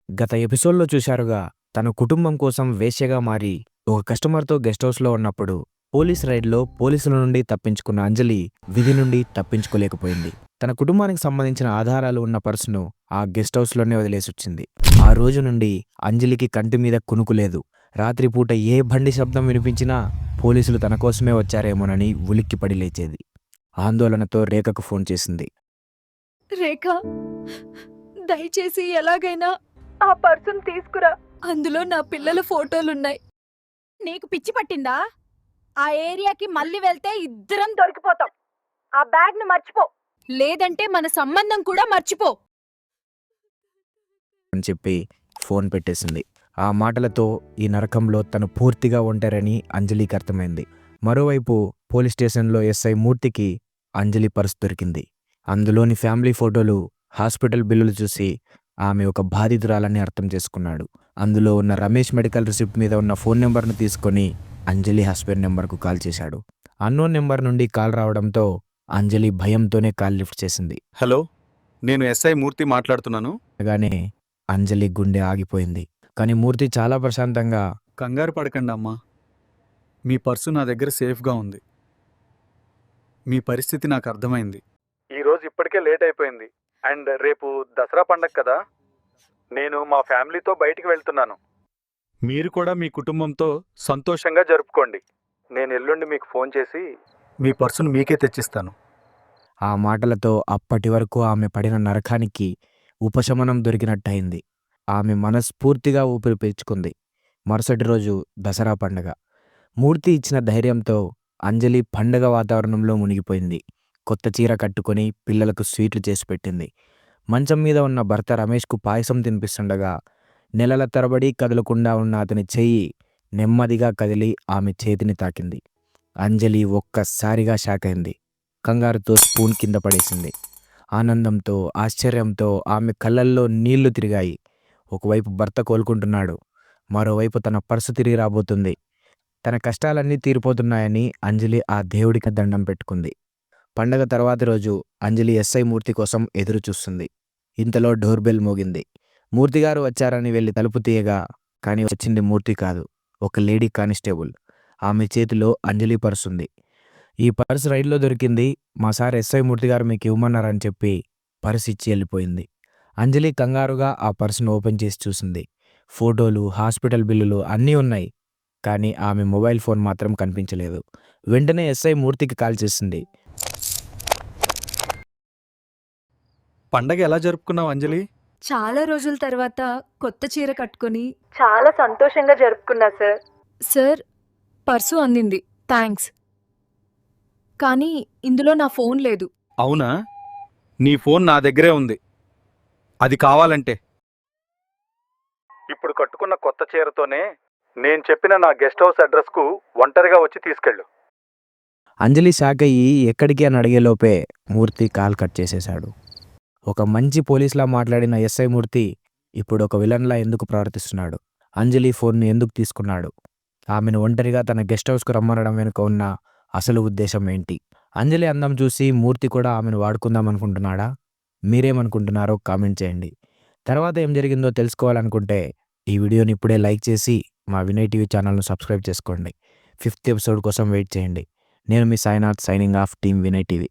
గత ఎపిసోడ్‌లో చూశారుగా, తన కుటుంబం కోసం వేశ్యగా మారి, ఒక కస్టమర్‌తో గెస్ట్ హౌస్‌లో ఉన్నప్పుడు, పోలీస్ రైడ్‌లో పోలీసుల నుండి తప్పించుకున్న అంజలి విధి నుండి తప్పించుకోలేకపోయింది. తన కుటుంబానికి సంబంధించిన ఆధారాలు ఉన్న పర్సును ఆ గెస్ట్ హౌస్‌లోనే వదిలేసొచ్చింది. ఆ రోజు నుండి అంజలికి కంటి మీద కునుకు లేదు. రాత్రిపూట ఏ బండి శబ్దం వినిపించినా పోలీసులు తన కోసమే వచ్చారేమోనని ఉలిక్కిపడి లేచేది. ఆందోళనతో రేఖకు ఫోన్ చేసింది. రేఖ, దయచేసి ఎలాగైనా ఆ పర్సును తీసుకురా. అందులో నా పిల్లల ఫోటోలున్నాయి. నీకు పిచ్చి పట్టిందా? ఆ ఏరియాకి మళ్ళీ వెళ్తే ఇద్దరం దొరికిపోతాం. ఆ బ్యాగ్ ను మర్చిపో, లేదంటే మన సంబంధం కూడా మర్చిపో. అని చెప్పి ఫోన్ పెట్టేసింది. ఆ మాటలతో ఈ నరకంలో తను పూర్తిగా ఒంటరని అంజలికి అర్థమైంది. మరోవైపు పోలీస్ స్టేషన్లో ఎస్ఐ మూర్తికి అంజలి పర్స్ దొరికింది. అందులోని ఫ్యామిలీ ఫోటోలు, హాస్పిటల్ బిల్లులు చూసి ఆమె ఒక బాధితురాలని అర్థం చేసుకున్నాడు. అందులో ఉన్న రమేష్ మెడికల్ రిసిప్ట్ మీద ఉన్న ఫోన్ నెంబర్ను తీసుకొని అంజలి హాస్పిటల్ నెంబర్కు కాల్ చేశాడు. అన్నోన్ నెంబర్ నుండి కాల్ రావడంతో అంజలి భయంతోనే కాల్ లిఫ్ట్ చేసింది. హలో, నేను ఎస్ఐ మూర్తి మాట్లాడుతున్నాను. అనగానే అంజలి గుండె ఆగిపోయింది. కానీ మూర్తి చాలా ప్రశాంతంగా, కంగారు పడకండి అమ్మా, మీ పర్సు నా దగ్గర సేఫ్గా ఉంది. మీ పరిస్థితి నాకు అర్థమైంది. ఈరోజు ఇప్పటికే లేట్ అయిపోయింది అండ్ రేపు దసరా పండగ కదా, నేను మా ఫ్యామిలీతో బయటికి వెళ్తున్నాను. మీరు కూడా మీ కుటుంబంతో సంతోషంగా జరుపుకోండి. నేను ఎల్లుండి మీకు ఫోన్ చేసి మీ పర్సును మీకే తెచ్చిస్తాను. ఆ మాటలతో అప్పటి వరకు ఆమె పడిన నరకానికి ఉపశమనం దొరికినట్టయింది. ఆమె మనస్ఫూర్తిగా ఊపిరి పీల్చుకుంది. మరుసటి రోజు దసరా పండగ. మూర్తి ఇచ్చిన ధైర్యంతో అంజలి పండగ వాతావరణంలో మునిగిపోయింది. కొత్త చీర కట్టుకొని పిల్లలకు స్వీట్లు చేసి పెట్టింది. మంచం మీద ఉన్న భర్త రమేష్కు పాయసం తినిపిస్తుండగా నెలల తరబడి కదలకుండా ఉన్న అతని చెయ్యి నెమ్మదిగా కదిలి ఆమె చేతిని తాకింది. అంజలి ఒక్కసారిగా షాక్ అయింది. కంగారుతో స్పూన్ కింద పడేసింది. ఆనందంతో, ఆశ్చర్యంతో ఆమె కళ్ళల్లో నీళ్లు తిరిగాయి. ఒకవైపు భర్త కోలుకుంటున్నాడు, మరోవైపు తన పర్సు తిరిగి రాబోతుంది. తన కష్టాలన్నీ తీరిపోతున్నాయని అంజలి ఆ దేవుడికి దండం పెట్టుకుంది. పండగ తర్వాతి రోజు అంజలి ఎస్ఐ మూర్తి కోసం ఎదురు చూస్తుంది. ఇంతలో డోర్ బెల్ మోగింది. మూర్తిగారు వచ్చారని వెళ్ళి తలుపు తీయగా, కానీ వచ్చింది మూర్తి కాదు, ఒక లేడీ కానిస్టేబుల్. ఆమె చేతిలో అంజలి పర్సు ఉంది. ఈ పర్స్ రైల్లో దొరికింది, మా సార్ ఎస్ఐ మూర్తి గారు మీకు ఇవ్వమన్నారని చెప్పి పర్స్ ఇచ్చి వెళ్ళిపోయింది. అంజలి కంగారుగా ఆ పర్సును ఓపెన్ చేసి చూసింది. ఫోటోలు, హాస్పిటల్ బిల్లులు అన్నీ ఉన్నాయి, కానీ ఆమె మొబైల్ ఫోన్ మాత్రం కనిపించలేదు. వెంటనే ఎస్ఐ మూర్తికి కాల్ చేసింది. పండగ ఎలా జరుపుకున్నావు అంజలి? చాలా రోజుల తర్వాత కొత్త చీర కట్టుకొని చాలా సంతోషంగా జరుపుకున్నా సార్. సార్, పర్సు అందింది, థ్యాంక్స్. కానీ ఇందులో నా ఫోన్ లేదు. అవునా? నీ ఫోన్ నా దగ్గరే ఉంది. అది కావాలంటే ఇప్పుడు కట్టుకున్న కొత్త చీరతోనే నేను చెప్పిన నా గెస్ట్ హౌస్ అడ్రస్కు ఒంటరిగా వచ్చి తీసుకెళ్ళు. అంజలి షాక్ అయ్యి ఎక్కడికి అని అడిగేలోపే మూర్తి కాల్ కట్ చేసేశాడు. ఒక మంచి పోలీసులా మాట్లాడిన ఎస్ఐ మూర్తి ఇప్పుడు ఒక విలన్లా ఎందుకు ప్రవర్తిస్తున్నాడు? అంజలి ఫోన్ను ఎందుకు తీసుకున్నాడు? ఆమెను ఒంటరిగా తన గెస్ట్ హౌస్కు రమ్మనడం వెనుక ఉన్న అసలు ఉద్దేశం ఏంటి? అంజలి అందం చూసి మూర్తి కూడా ఆమెను వాడుకుందాం అనుకుంటున్నాడా? మీరేమనుకుంటున్నారో కామెంట్ చేయండి. తర్వాత ఏం జరిగిందో తెలుసుకోవాలనుకుంటే ఈ వీడియోని ఇప్పుడే లైక్ చేసి మా వినయ్ టీవీ ఛానల్ను సబ్స్క్రైబ్ చేసుకోండి. 5th ఎపిసోడ్ కోసం వెయిట్ చేయండి. నేను మీ Sainath, signing off, team Vinay TV.